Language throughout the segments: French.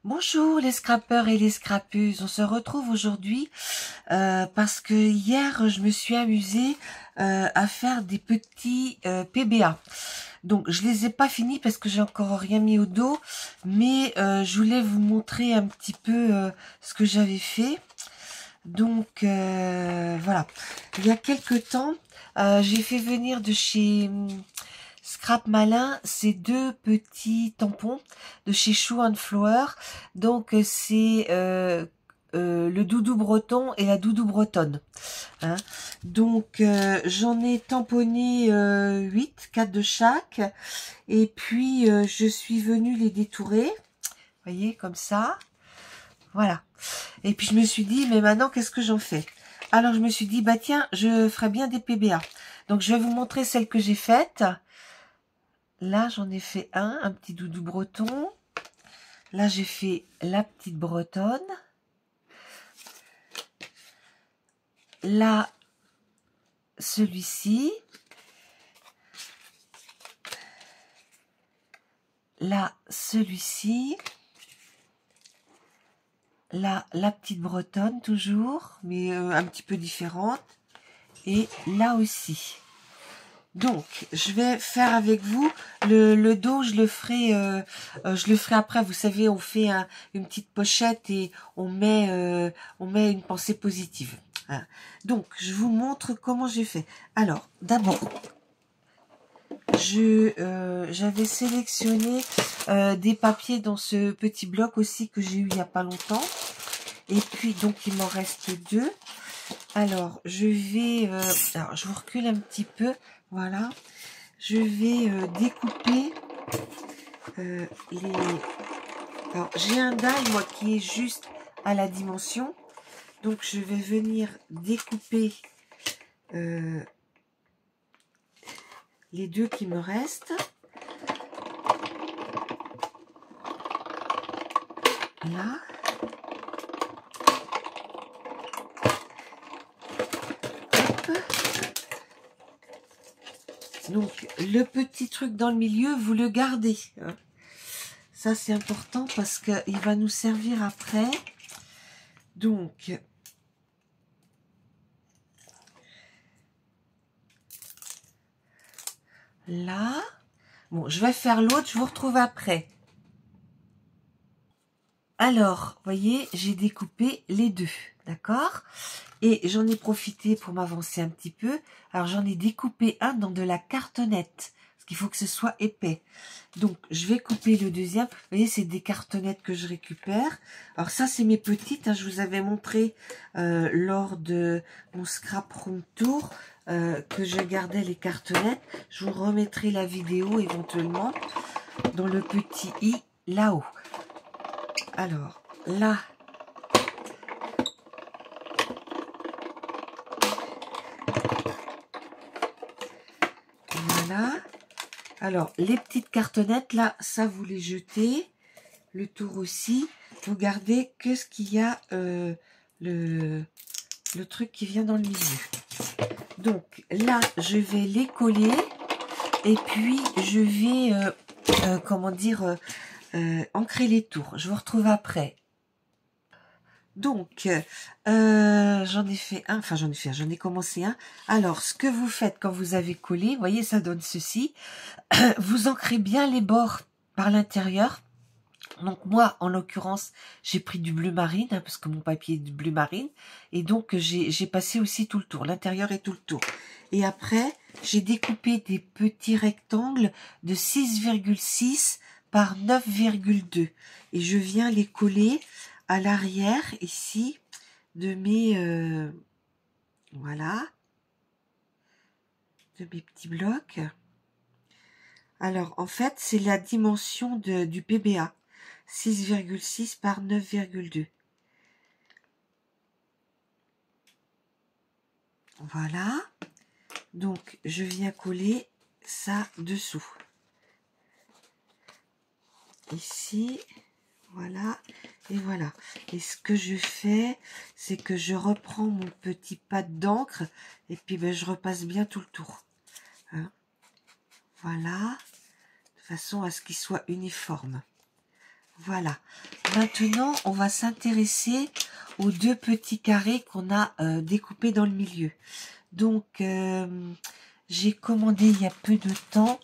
Bonjour les scrappeurs et les scrappeuses, on se retrouve aujourd'hui parce que hier je me suis amusée à faire des petits PBA. Donc je les ai pas finis parce que j'ai encore rien mis au dos, mais je voulais vous montrer un petit peu ce que j'avais fait. Donc voilà, il y a quelques temps, j'ai fait venir de chez Scrap Malin ces deux petits tampons de chez Shoe and Flower. Donc c'est le doudou breton et la doudou bretonne. Hein. Donc j'en ai tamponné 8, 4 de chaque. Et puis je suis venue les détourer. Vous voyez, comme ça. Voilà. Et puis je me suis dit, mais maintenant qu'est-ce que j'en fais? Alors je me suis dit, bah tiens, je ferais bien des PBA. Donc je vais vous montrer celles que j'ai faites. Là, j'en ai fait un petit doudou breton. Là, j'ai fait la petite bretonne. Là, celui-ci. Là, celui-ci. Là, la petite bretonne, toujours, mais un petit peu différente. Et là aussi. Donc, je vais faire avec vous le dos. Je le ferai après. Vous savez, on fait une petite pochette et on met une pensée positive. Voilà. Donc, je vous montre comment j'ai fait. Alors, d'abord, j'avais sélectionné des papiers dans ce petit bloc aussi que j'ai eu il y a pas longtemps. Et puis, donc, il m'en reste deux. Alors, je vais... alors, je vous recule un petit peu. Voilà. Je vais découper les... Alors, j'ai un die, moi, qui est juste à la dimension. Donc, je vais venir découper les deux qui me restent. Là. Donc, le petit truc dans le milieu, vous le gardez. Hein. Ça, c'est important parce qu'il va nous servir après. Donc, là. Bon, je vais faire l'autre, je vous retrouve après. Alors, voyez, j'ai découpé les deux, d'accord? Et j'en ai profité pour m'avancer un petit peu. Alors, j'en ai découpé un dans de la cartonnette, parce qu'il faut que ce soit épais. Donc, je vais couper le deuxième. Vous voyez, c'est des cartonnettes que je récupère. Alors, ça, c'est mes petites. Hein, je vous avais montré lors de mon Scrap Room Tour que je gardais les cartonnettes. Je vous remettrai la vidéo éventuellement dans le petit i là-haut. Alors, là, voilà. Alors, les petites cartonnettes, là, ça, vous les jetez. Le tour aussi. Vous gardez que ce qu'il y a, le truc qui vient dans le milieu. Donc, là, je vais les coller. Et puis, je vais, comment dire, ancrer les tours. Je vous retrouve après. Donc, j'en ai commencé un. Alors, ce que vous faites quand vous avez collé, vous voyez, ça donne ceci. Vous ancrez bien les bords par l'intérieur. Donc, moi, en l'occurrence, j'ai pris du bleu marine, hein, parce que mon papier est du bleu marine. Et donc, j'ai passé aussi tout le tour, l'intérieur et tout le tour. Et après, j'ai découpé des petits rectangles de 6,6 par 9,2. Et je viens les coller à l'arrière, ici, de mes... voilà. De mes petits blocs. Alors, en fait, c'est la dimension du PBA. 6,6 par 9,2. Voilà. Donc, je viens coller ça dessous. Ici, voilà, et voilà. Et ce que je fais, c'est que je reprends mon petit pad d'encre et puis ben, je repasse bien tout le tour. Hein. Voilà, de façon à ce qu'il soit uniforme. Voilà. Maintenant, on va s'intéresser aux deux petits carrés qu'on a découpés dans le milieu. Donc, j'ai commandé il y a peu de temps,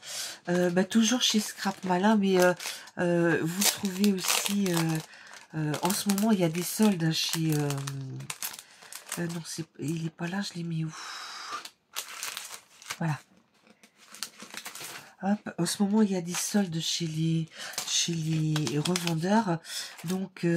toujours chez Scrap Malin, mais vous trouvez aussi, en ce moment, il y a des soldes hein, chez... non, il est pas là, je l'ai mis où? Voilà. Hop, en ce moment, il y a des soldes chez les revendeurs. Donc,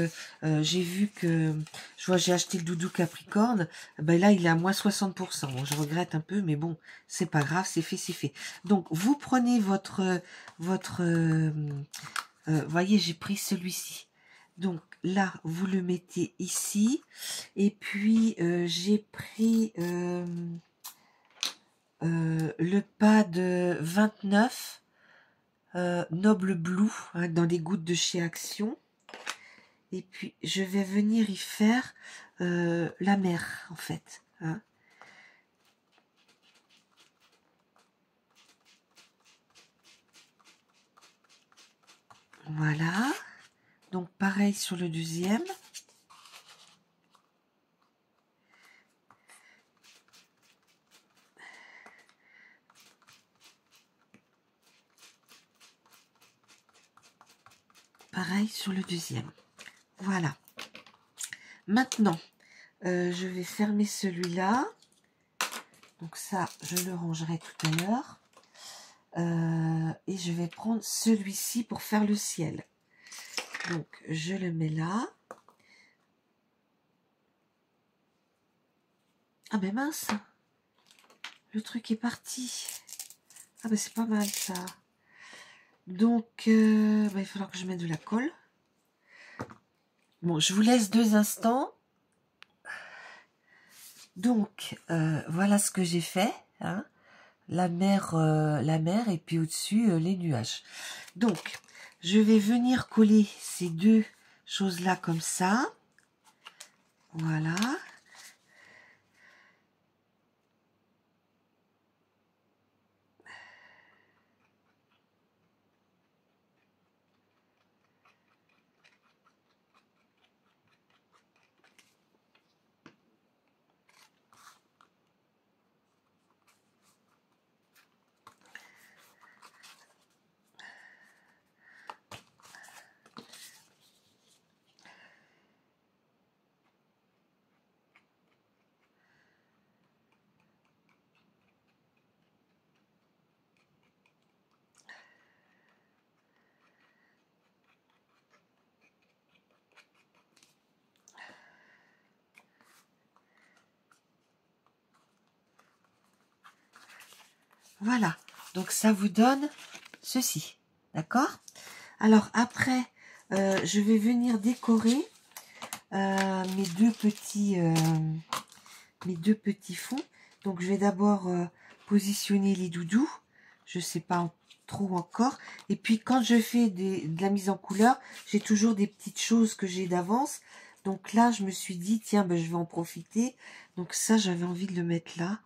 j'ai vu que... j'ai acheté le doudou Capricorne. Ben là, il est à moins 60%. Bon, je regrette un peu, mais bon, c'est pas grave, c'est fait, c'est fait. Donc, vous prenez voyez, j'ai pris celui-ci. Donc, là, vous le mettez ici. Et puis, j'ai pris... le pad 29 Noble Blue hein, dans les gouttes de chez Action. Et puis je vais venir y faire la mer en fait. Hein. Voilà. Donc pareil sur le deuxième. Pareil sur le deuxième. Voilà. Maintenant, je vais fermer celui-là. Donc ça, je le rangerai tout à l'heure. Et je vais prendre celui-ci pour faire le ciel. Donc, je le mets là. Ah ben mince, le truc est parti. Ah ben c'est pas mal ça. Donc, il va falloir que je mette de la colle. Bon, je vous laisse 2 instants. Donc, voilà ce que j'ai fait. Hein. La mer et puis au-dessus, les nuages. Donc, je vais venir coller ces deux choses-là comme ça. Voilà. Voilà. Donc, ça vous donne ceci. D'accord? Alors, après, je vais venir décorer mes deux petits fonds. Donc, je vais d'abord positionner les doudous. Je sais pas trop encore. Et puis, quand je fais de la mise en couleur, j'ai toujours des petites choses que j'ai d'avance. Donc là, je me suis dit, tiens, ben, je vais en profiter. Donc ça, j'avais envie de le mettre là.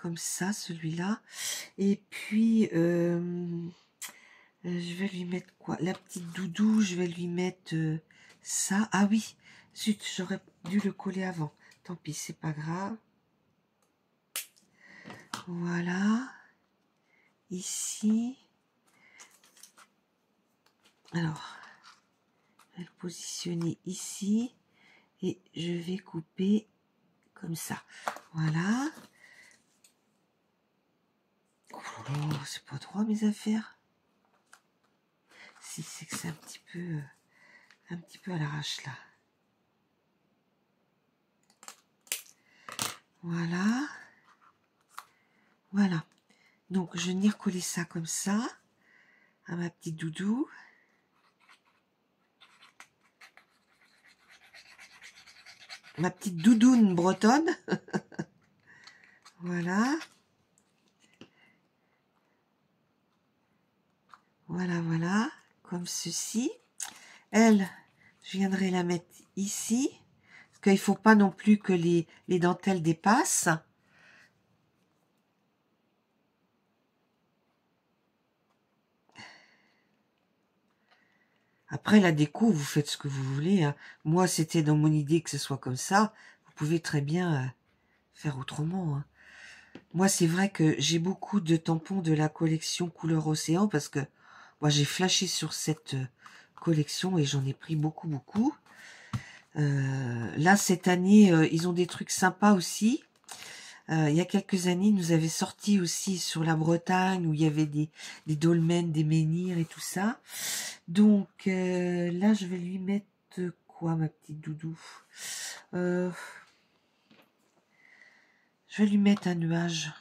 Comme ça, celui-là. Et puis, je vais lui mettre quoi? La petite doudou, je vais lui mettre ça. Ah oui, zut, j'aurais dû le coller avant. Tant pis, c'est pas grave. Voilà. Ici. Alors, je vais le positionner ici. Et je vais couper comme ça. Voilà. Oh, c'est pas droit mes affaires. Si, c'est que c'est un petit peu à l'arrache là. Voilà. Voilà. Donc, je vais venir coller ça comme ça à ma petite doudou. Ma petite doudoune bretonne. Voilà. Voilà, voilà. Comme ceci. Elle, je viendrai la mettre ici. Parce qu'il ne faut pas non plus que les dentelles dépassent. Après, la déco, vous faites ce que vous voulez. Hein. Moi, c'était dans mon idée que ce soit comme ça. Vous pouvez très bien faire autrement. Hein. Moi, c'est vrai que j'ai beaucoup de tampons de la collection couleur océan parce que moi, j'ai flashé sur cette collection et j'en ai pris beaucoup, beaucoup. Là, cette année, ils ont des trucs sympas aussi. Il y a quelques années, ils nous avaient sorti aussi sur la Bretagne où il y avait des dolmens, des menhirs et tout ça. Donc là, je vais lui mettre quoi, ma petite doudou? Je vais lui mettre un nuage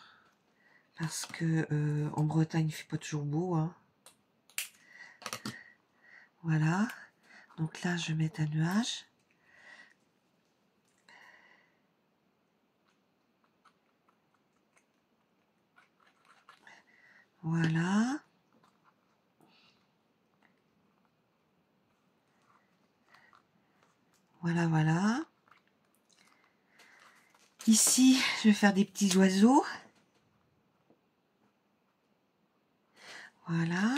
parce que en Bretagne, il fait pas toujours beau. Hein. Voilà. Donc là, je vais mettre un nuage. Voilà. Voilà, voilà. Ici, je vais faire des petits oiseaux. Voilà.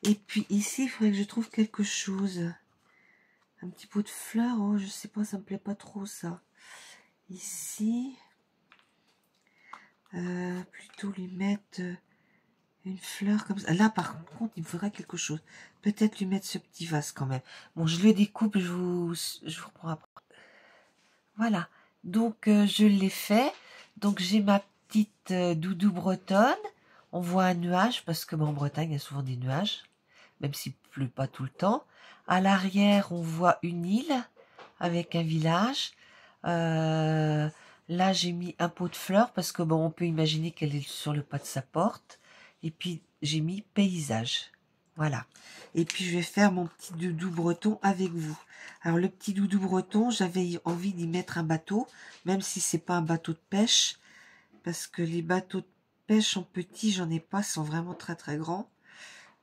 Et puis ici, il faudrait que je trouve quelque chose. Un petit pot de fleurs. Oh, je sais pas, ça me plaît pas trop ça. Ici, plutôt lui mettre une fleur comme ça. Là, par contre, il me faudrait quelque chose. Peut-être lui mettre ce petit vase quand même. Bon, je le découpe, je vous reprends après. Voilà. Donc, je l'ai fait. Donc, j'ai ma petite doudou bretonne. On voit un nuage parce que en Bretagne, il y a souvent des nuages, même s'il ne pleut pas tout le temps. À l'arrière, on voit une île avec un village. Là, j'ai mis un pot de fleurs parce que on peut imaginer qu'elle est sur le pas de sa porte. Et puis, j'ai mis paysage. Voilà. Et puis, je vais faire mon petit doudou breton avec vous. Alors, le petit doudou breton, j'avais envie d'y mettre un bateau, même si c'est pas un bateau de pêche, parce que les bateaux de pêche en petit, j'en ai pas, sont vraiment très très grands.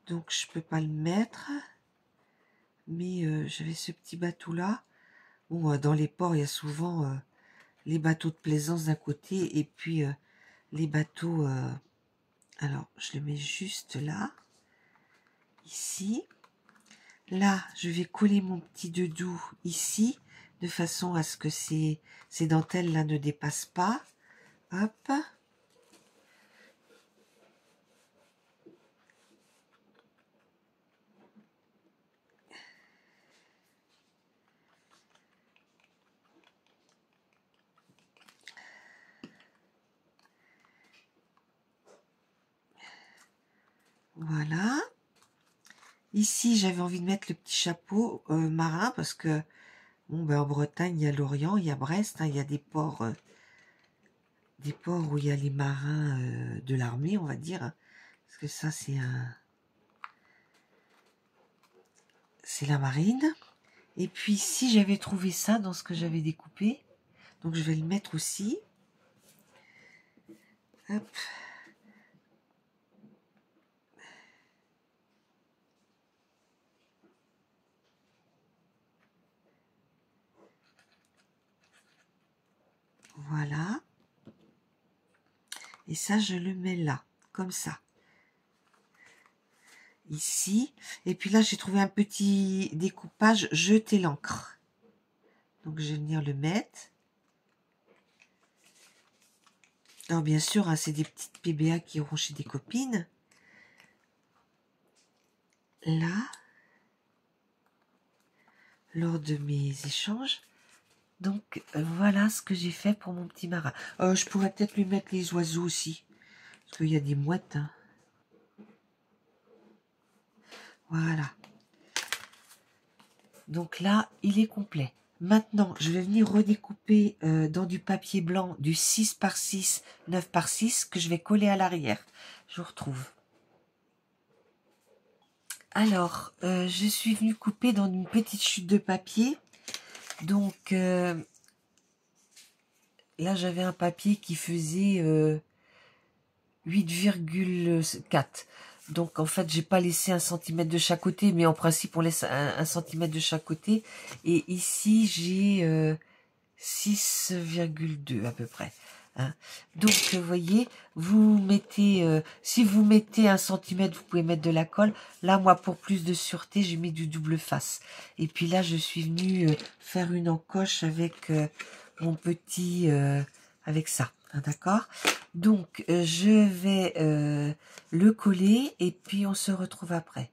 Donc, je peux pas le mettre. Mais j'avais ce petit bateau-là. Bon, dans les ports, il y a souvent les bateaux de plaisance d'un côté et puis les bateaux... alors, je le mets juste là. Ici. Là, je vais coller mon petit doudou ici, de façon à ce que ces dentelles-là ne dépassent pas. Hop. Voilà. Ici, j'avais envie de mettre le petit chapeau marin parce que, bon, en Bretagne, il y a l'Orient, il y a Brest, hein, il y a des ports où il y a les marins de l'armée, on va dire. Hein, parce que ça, c'est la marine. Et puis ici, j'avais trouvé ça dans ce que j'avais découpé. Donc, je vais le mettre aussi. Hop. Voilà. Et ça, je le mets là, comme ça. Ici. Et puis là, j'ai trouvé un petit découpage jeter l'encre. Donc, je vais venir le mettre. Alors, bien sûr, hein, c'est des petites PBA qui iront chez des copines. Là. Lors de mes échanges. Donc, voilà ce que j'ai fait pour mon petit marin. Je pourrais peut-être lui mettre les oiseaux aussi. Parce qu'il y a des mouettes. Hein. Voilà. Donc là, il est complet. Maintenant, je vais venir redécouper dans du papier blanc du 6 par 6, 9 par 6 que je vais coller à l'arrière. Je vous retrouve. Alors, je suis venue couper dans une petite chute de papier. Donc, là, j'avais un papier qui faisait 8,4. Donc, en fait, j'ai pas laissé 1 cm de chaque côté, mais en principe, on laisse 1 cm de chaque côté. Et ici, j'ai 6,2 à peu près. hein. Donc, vous voyez, vous mettez, si vous mettez 1 cm, vous pouvez mettre de la colle. Là, moi, pour plus de sûreté, j'ai mis du double face. Et puis là, je suis venue faire une encoche avec mon petit, avec ça, hein, d'accord? Donc, je vais le coller et puis on se retrouve après.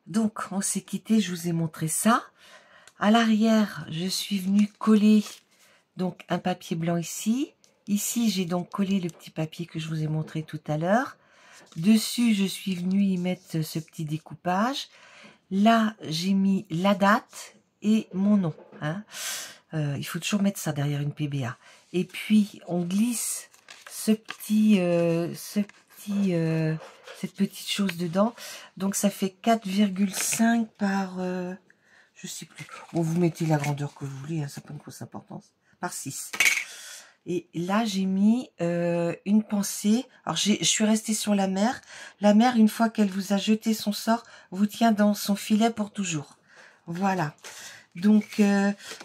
Donc, on s'est quitté, je vous ai montré ça. À l'arrière, je suis venue coller donc un papier blanc ici. Ici, j'ai donc collé le petit papier que je vous ai montré tout à l'heure. Dessus, je suis venue y mettre ce petit découpage. Là, j'ai mis la date et mon nom, hein. Il faut toujours mettre ça derrière une PBA. Et puis, on glisse cette petite chose dedans. Donc, ça fait 4,5 par... je sais plus. Bon, vous mettez la grandeur que vous voulez, hein, ça n'a pas une grosse importance. Par 6. Et là, j'ai mis une pensée. Alors, je suis restée sur la mer. La mer, une fois qu'elle vous a jeté son sort, vous tient dans son filet pour toujours. Voilà. Donc,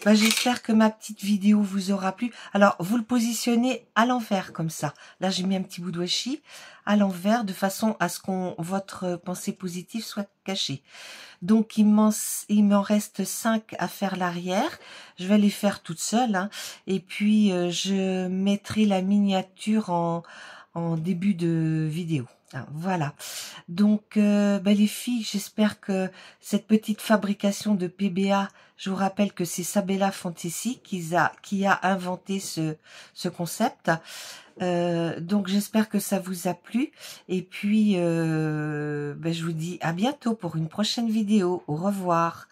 j'espère que ma petite vidéo vous aura plu. Alors, vous le positionnez à l'envers comme ça. Là, j'ai mis un petit bout de washi à l'envers de façon à ce que votre pensée positive soit cachée. Donc, il m'en reste 5 à faire l'arrière. Je vais les faire toute seule, hein. Et puis, je mettrai la miniature en début de vidéo. Voilà. Donc, les filles, j'espère que cette petite fabrication de PBA, je vous rappelle que c'est Sabella Fantasy qui a inventé ce concept. Donc, j'espère que ça vous a plu. Et puis, je vous dis à bientôt pour une prochaine vidéo. Au revoir.